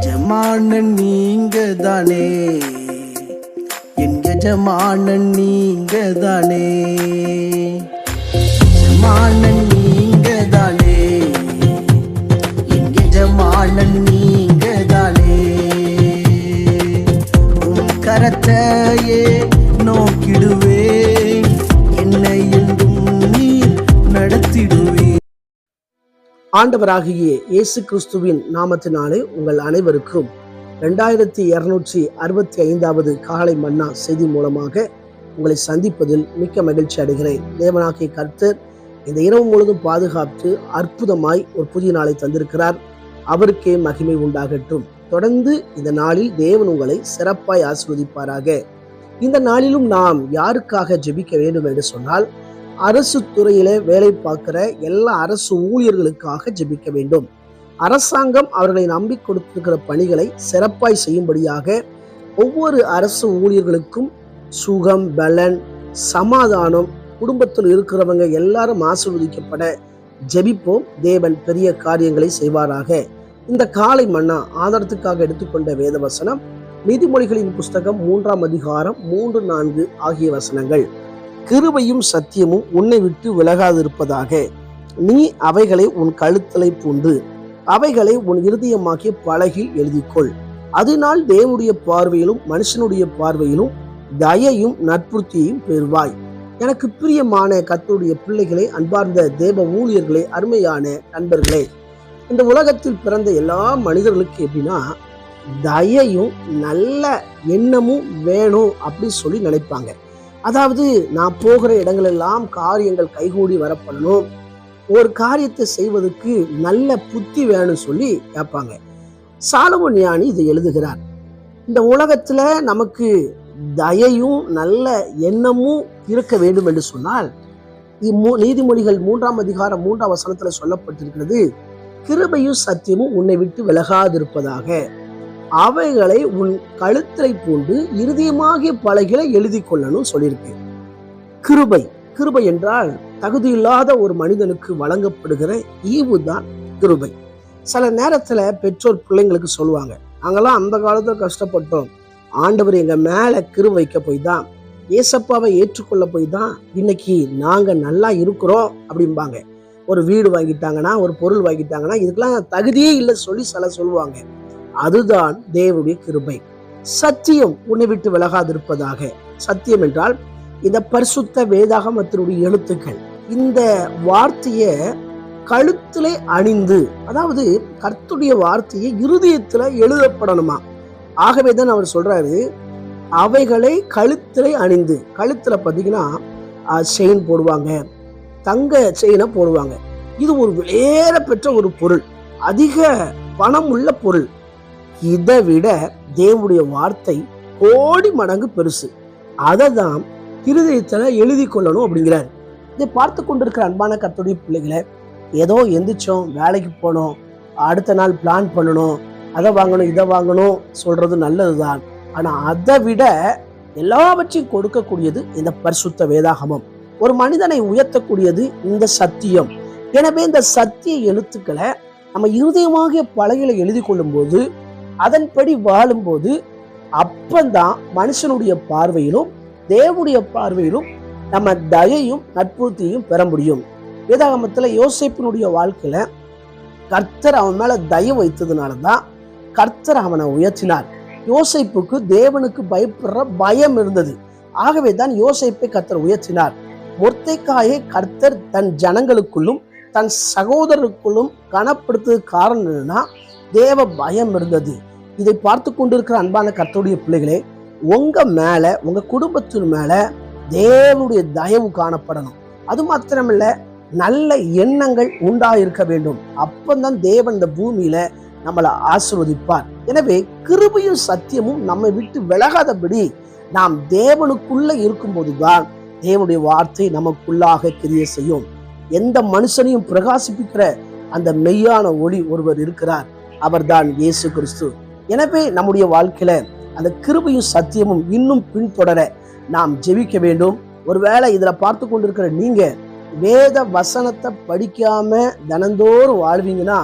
எஜமானன் நீங்க தானே, என் எஜமானன் நீங்க தானே, எஜமானன் நீங்க தானே, என் எஜமானன் நீங்க தானே. உன் கரத்தையே நோக்கிடுவே, என்னை என்றும் நீர் நடத்திடுவே. ஆண்டவராகிய இயேசு கிறிஸ்துவின் நாமத்தினாலே உங்கள் அனைவருக்கும் 2265வது காலை மன்னா செய்தி மூலமாக உங்களை சந்திப்பதில் மிக்க மகிழ்ச்சி அடைகிறேன். தேவனாகிய கர்த்தர் இந்த இரவு முழுதும் பாதுகாத்து அற்புதமாய் ஒரு புதிய நாளை தந்திருக்கிறார். அவருக்கே மகிமை உண்டாகட்டும். தொடர்ந்து இந்த நாளில் தேவன் உங்களை சிறப்பாய் ஆசீர்வதிப்பாராக. இந்த நாளிலும் நாம் யாருக்காக ஜெபிக்க வேண்டும் என்று சொன்னால், அரசு துறையில வேலை பார்க்கிற எல்லா அரசு ஊழியர்களுக்காக ஜெபிக்க வேண்டும். அரசாங்கம் அவர்களை நம்பி கொடுத்திருக்கிற பணிகளை சிறப்பாய் செய்யும்படியாக ஒவ்வொரு அரசு ஊழியர்களுக்கும் சுகம், பலன், சமாதானம், குடும்பத்தில் இருக்கிறவங்க எல்லாரும் ஆசீர்வதிக்கப்பட ஜெபிப்போம். தேவன் பெரிய காரியங்களை செய்வாராக. இந்த காலை மன்னா ஆதாரத்துக்காக எடுத்துக்கொண்ட வேத வசனம் நீதிமொழிகளின் புஸ்தகம் 3ஆம் அதிகாரம் 3, 4 ஆகிய வசனங்கள். கிருபையும் சத்தியமும் உன்னை விட்டு விலகாதிருப்பதாக, நீ அவைகளை உன் கழுத்தலை பூண்டு அவைகளை உன் இருதயமாகிய பலகையில் எழுதிக்கொள். அதனால் தேவனுடைய பார்வையிலும் மனுஷனுடைய பார்வையிலும் தயையும் நற்புத்தியையும் பெறுவாய். எனக்கு பிரியமான கர்த்தருடைய பிள்ளைகளே, அன்பார்ந்த தேவ ஊழியர்களே, அருமையான நண்பர்களே, இந்த உலகத்தில் பிறந்த எல்லா மனிதர்களுக்கு எப்படின்னா தயையும் நல்ல எண்ணமும் வேணும் அப்படின்னு சொல்லி நினைப்பாங்க. அதாவது நான் போகிற இடங்களெல்லாம் காரியங்கள் கைகூடி வரப்படணும், ஒரு காரியத்தை செய்வதற்கு நல்ல புத்தி வேணும்னு சொல்லி கேட்பாங்க. சாலமோன் ஞானி இதை எழுதுகிறார். இந்த உலகத்துல நமக்கு தயையும் நல்ல எண்ணமும் இருக்க வேண்டும் என்று சொன்னால், நீதிமொழிகள் 3ஆம் அதிகாரம் 3ஆம் வசனத்துல சொல்லப்பட்டிருக்கிறது, கிருபையும் சத்தியமும் உன்னை விட்டு விலகாதிருப்பதாக, அவைகளை உன் கழுத்தலை பூண்டு இருதயமாகிய பலகையில எழுதி கொள்ளணும் சொல்லியிருக்கு. கிருபை கிருபை என்றால் தகுதியில்லாத ஒரு மனிதனுக்கு வழங்கப்படுகிற ஈவு தான் கிருபை. சில நேரத்துல பெற்றோர் பிள்ளைங்களுக்கு சொல்லுவாங்க, நாங்கெல்லாம் அந்த காலத்துல கஷ்டப்பட்டோம், ஆண்டவர் எங்க மேல கிருபை வைக்க போய் தான், ஏசப்பாவை ஏற்றுக்கொள்ள போய் தான் இன்னைக்கு நாங்க நல்லா இருக்கிறோம் அப்படிம்பாங்க. ஒரு வீடு வாங்கிட்டாங்கன்னா, ஒரு பொருள் வாங்கிட்டாங்கன்னா, இதுக்கெல்லாம் தகுதியே இல்லை சொல்லி சொல்லுவாங்க. அதுதான் தேவனுடைய கிருபை. சத்தியம் உன்னை விட்டு விலகாதிருப்பதாக. சத்தியம் என்றால் இந்த பரிசுத்த வேதாகமத்தினுடைய எழுத்துக்கள். இந்த வார்த்தைய கழுத்திலே அணிந்து, அதாவது கர்த்தருடைய வார்த்தையை இருதயத்துல எழுதப்படணுமா. ஆகவேதான் அவர் சொல்றாரு, அவைகளை கழுத்திலே அணிந்து. கழுத்துல பார்த்தீங்கன்னா செயின் போடுவாங்க, தங்க செயினை போடுவாங்க. இது ஒரு விலையேற பெற்ற ஒரு பொருள், அதிக பணம் உள்ள பொருள். இதை விட தேவனுடைய வார்த்தை கோடி மடங்கு பெருசு. அதை தான் இருதயத்துல எழுதி கொள்ளணும் அப்படிங்கிறார். இதை பார்த்து கொண்டிருக்கிற அன்பான கர்த்தருடைய பிள்ளைகளை, ஏதோ எந்திரிச்சோம், வேலைக்கு போனோம், அடுத்த நாள் பிளான் பண்ணணும், அதை வாங்கணும் இதை வாங்கணும் சொல்றது நல்லதுதான். ஆனா அதை விட எல்லாவற்றையும் கொடுக்கக்கூடியது இந்த பரிசுத்த வேதாகமம். ஒரு மனிதனை உயர்த்தக்கூடியது இந்த சத்தியம். எனவே இந்த சத்திய எழுத்துக்களை நம்ம இருதயமாகிய பலகையில எழுதி கொள்ளும் போது, அதன்படி வாழும்போது, அப்பந்தான் மனுஷனுடைய பார்வையிலும் தேவனுடைய பார்வையிலும் நம்ம தயையும் நற்புத்தியையும் பெற முடியும். வேதாகமத்துல யோசேப்பினுடைய வாழ்க்கையில கர்த்தர் அவன் மேல தயை வைத்ததுனாலதான் கர்த்தர் அவனை உயர்த்தினார். யோசேப்புக்கு தேவனுக்கு பயப்படுற பயம் இருந்தது. ஆகவே தான் யோசேப்பை கர்த்தர் உயர்த்தினார். மொர்தெக்காயை கர்த்தர் தன் ஜனங்களுக்குள்ளும் தன் சகோதரருக்குள்ளும் கனப்படுத்தது காரணம் என்னன்னா, தேவ பயம் இருந்தது. இதை பார்த்து கொண்டிருக்கிற அன்பான கர்த்தருடைய பிள்ளைகளே, உங்க மேல உங்க குடும்பத்தின் மேல தேவனுடைய தயவு காணப்படணும். அது மாத்திரமில்ல, நல்ல எண்ணங்கள் உண்டாயிருக்க வேண்டும். அப்பந்தான் தேவன் இந்த பூமியில நம்மளை ஆசீர்வதிப்பார். எனவே கிருபையும் சத்தியமும் நம்மை விட்டு விலகாதபடி நாம் தேவனுக்குள்ள இருக்கும்போதுதான் தேவனுடைய வார்த்தை நமக்குள்ளாக கிரியை செய்யும். எந்த மனுஷனையும் பிரகாசிப்பிக்கிற அந்த மெய்யான ஒளி ஒருவர் இருக்கிறார், அவர்தான் இயேசு கிறிஸ்து. எனவே நம்முடைய வாழ்க்கையில அந்த கிருபையும் சத்தியமும் இன்னும் பின்தொடர நாம் ஜெபிக்க வேண்டும். ஒருவேளை இதுல பார்த்து கொண்டிருக்கிற நீங்க வேத வசனத்தை படிக்காம தினந்தோறும் வாழ்வீங்கன்னா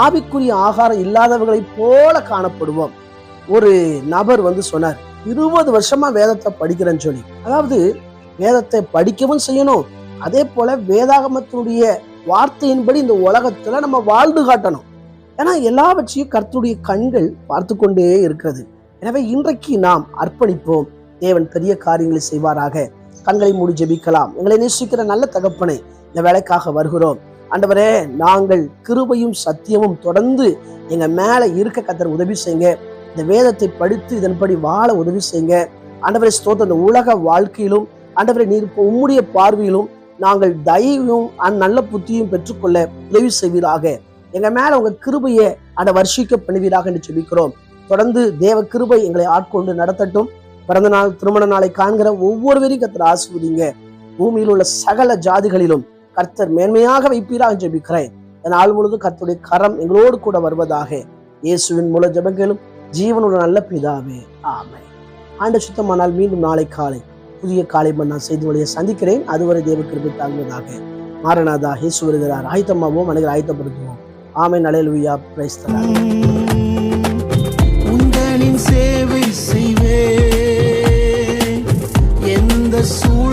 ஆவிக்குரிய ஆகாரம் இல்லாதவர்களை போல காணப்படுவோம். ஒரு நபர் சொன்னார், 20 வருஷமா வேதத்தை படிக்கிறேன்னு சொல்லி. அதாவது வேதத்தை படிக்கவும் செய்யணும், அதே போல வேதாகமத்தினுடைய வார்த்தையின்படி இந்த உலகத்துல நம்ம வாழ்ந்து காட்டணும். ஏன்னா எல்லாவற்றையும் கர்த்தருடைய கண்கள் பார்த்து கொண்டே இருக்கிறது. எனவே இன்றைக்கு நாம் அர்ப்பணிப்போம். தேவன் பெரிய காரியங்களை செய்வாராக. கண்களை மூடி ஜெபிக்கலாம். எங்களை நேசிக்கிற நல்ல தகப்பனை, இந்த வேலைக்காக வருகிறோம். ஆண்டவரே, நாங்கள் கிருபையும் சத்தியமும் தொடர்ந்து எங்க மேல இருக்க கர்த்தர் உதவி செய்யுங்க. இந்த வேதத்தை படித்து இதன்படி வாழ உதவி செய்யுங்க. ஆண்டவரே ஸ்தோத்திரம். இந்த உலக வாழ்க்கையிலும் ஆண்டவரே நீர் உம்முடைய பார்வையிலும் நாங்கள் தயவும் நல்ல புத்தியும் பெற்றுக்கொள்ள உதவி செய்வீராக. எங்க மேல உங்க கிருபையை வர்ஷிக்க பண்ணுவீராக என்று ஜெபிக்கிறோம். தொடர்ந்து தேவ கிருபை எங்களை ஆட்கொண்டு நடத்தட்டும். பிறந்த நாள், திருமண நாளை காண்கிற ஒவ்வொருவரையும் கர்த்தர் ஆசீர்வதிங்க. பூமியில் உள்ள சகல ஜாதிகளிலும் கர்த்தர் மேன்மையாக வைப்பீராக ஜெபிக்கிறேன். நாள் முழுவதும் கர்த்தருடைய கரம் எங்களோடு கூட வருவதாக. இயேசுவின் மூல ஜெபங்களும் ஜீவனோட நல்ல பிதாவே, ஆமென். ஆண்டு சுத்தமானால் மீண்டும் நாளை காலை புதிய காலை மன்னா செய்தி வழியை சந்திக்கிறேன். அதுவரை தேவ கிருபை தாங்குவதாக. மாரநாதா, இயேசு வருகிறார். ஆயத்தமாவோம், அனைவரும் ஆயத்தப்படுத்துவோம். ஆமென். அல்லேலூயா. Praise the Lord. உங்களின் சேவை செய்வே எந்த சூழ்